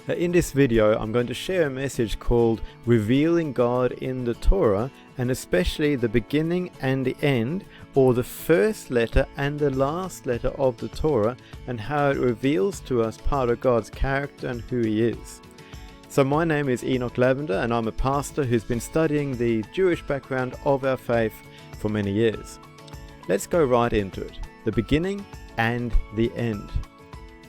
In this video, I'm going to share a message called Revealing God in the Torah, and especially the beginning and the end, or the first letter and the last letter of the Torah, and how it reveals to us part of God's character and who He is. So my name is Enoch Lavender, and I'm a pastor who's been studying the Jewish background of our faith for many years. Let's go right into it. The beginning and the end.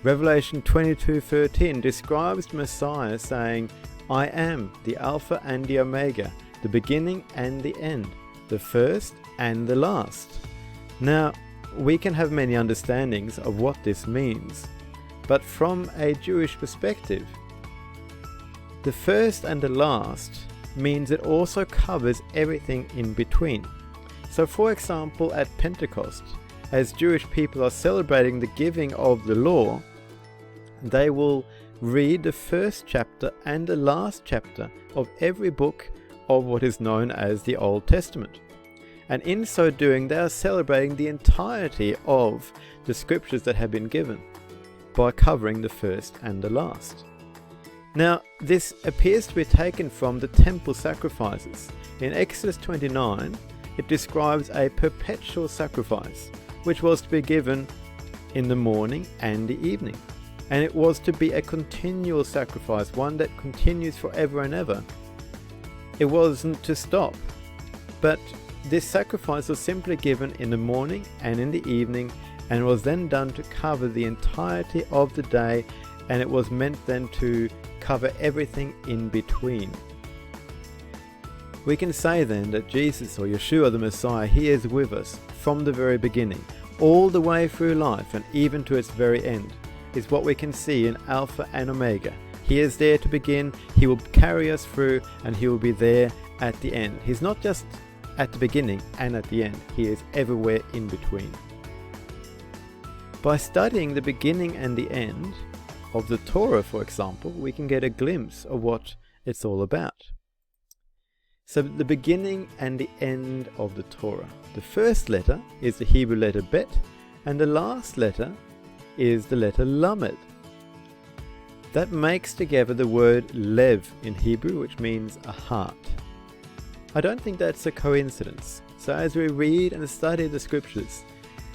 Revelation 22:13 describes Messiah saying, "I am the Alpha and the Omega, the beginning and the end, the first and the last." Now, we can have many understandings of what this means, but from a Jewish perspective, the first and the last means it also covers everything in between. So for example, at Pentecost, as Jewish people are celebrating the giving of the law, they will read the first chapter and the last chapter of every book of what is known as the Old Testament. And in so doing, they are celebrating the entirety of the scriptures that have been given by covering the first and the last. Now, this appears to be taken from the temple sacrifices. In Exodus 29, it describes a perpetual sacrifice, which was to be given in the morning and the evening. And it was to be a continual sacrifice, one that continues forever and ever. It wasn't to stop, but this sacrifice was simply given in the morning and in the evening, and was then done to cover the entirety of the day, and it was meant then to cover everything in between. We can say then that Jesus, or Yeshua the Messiah, He is with us from the very beginning, all the way through life and even to its very end, is what we can see in Alpha and Omega. He is there to begin, He will carry us through, and He will be there at the end. He's not just at the beginning and at the end, He is everywhere in between. By studying the beginning and the end of the Torah, for example, we can get a glimpse of what it's all about. So the beginning and the end of the Torah. The first letter is the Hebrew letter Bet, and the last letter is the letter Lamed. That makes together the word Lev in Hebrew, which means a heart. I don't think that's a coincidence. So as we read and study the scriptures,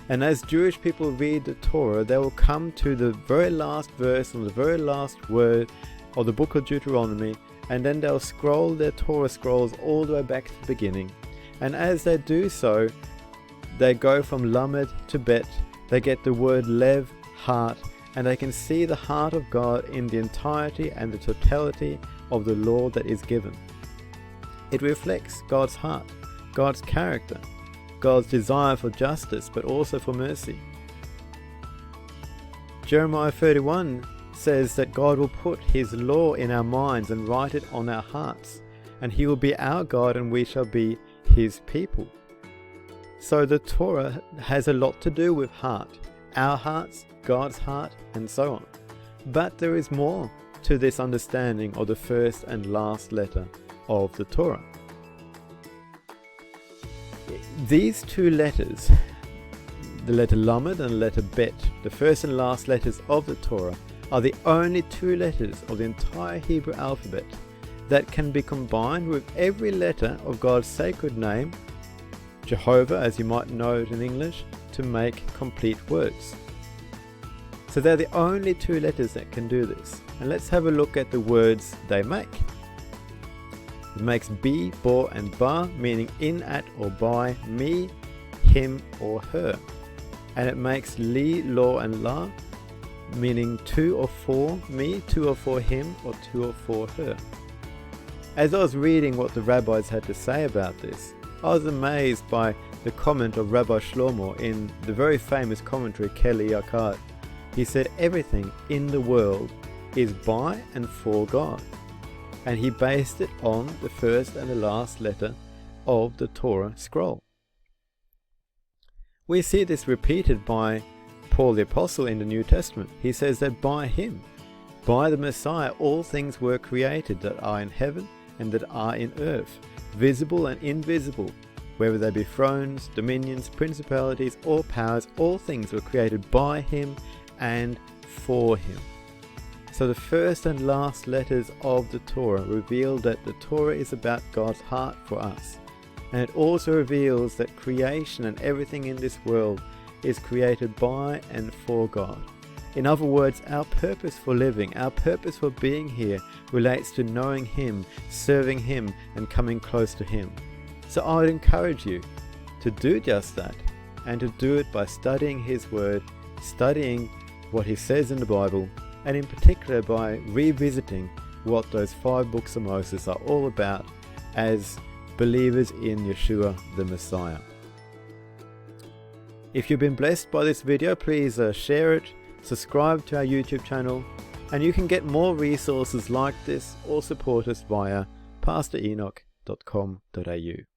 and as Jewish people read the Torah, they will come to the very last verse and the very last word of the book of Deuteronomy, and then they'll scroll their Torah scrolls all the way back to the beginning. And as they do so, they go from Lamed to Bet. They get the word Lev, heart, and they can see the heart of God in the entirety and the totality of the law that is given. It reflects God's heart, God's character, God's desire for justice, but also for mercy. Jeremiah 31 says that God will put His law in our minds and write it on our hearts, and He will be our God and we shall be His people. So the Torah has a lot to do with heart, our hearts, God's heart, and so on. But there is more to this understanding of the first and last letter of the Torah. These two letters, the letter Lamed and the letter Bet, the first and last letters of the Torah, are the only two letters of the entire Hebrew alphabet that can be combined with every letter of God's sacred name, Jehovah as you might know it in English, to make complete words. So they're the only two letters that can do this. And let's have a look at the words they make. It makes be, bo, and ba, meaning in, at, or by, me, him, or her. And it makes li, lo, and la, meaning to or for me, to or for him, or to or for her. As I was reading what the rabbis had to say about this, I was amazed by the comment of Rabbi Shlomo in the very famous commentary Keli Yakar. He said everything in the world is by and for God, and he based it on the first and the last letter of the Torah scroll. We see this repeated by Paul the Apostle in the New Testament. He says that by Him, by the Messiah, all things were created that are in heaven and that are in earth, visible and invisible, whether they be thrones, dominions, principalities, or powers, all things were created by Him and for Him. So the first and last letters of the Torah reveal that the Torah is about God's heart for us. And it also reveals that creation and everything in this world is created by and for God. In other words, our purpose for living, our purpose for being here relates to knowing Him, serving Him, and coming close to Him. So I would encourage you to do just that, and to do it by studying His Word, studying what He says in the Bible, and in particular by revisiting what those 5 books of Moses are all about as believers in Yeshua the Messiah. If you've been blessed by this video, please share it, subscribe to our YouTube channel, and you can get more resources like this or support us via pastorenoch.com.au.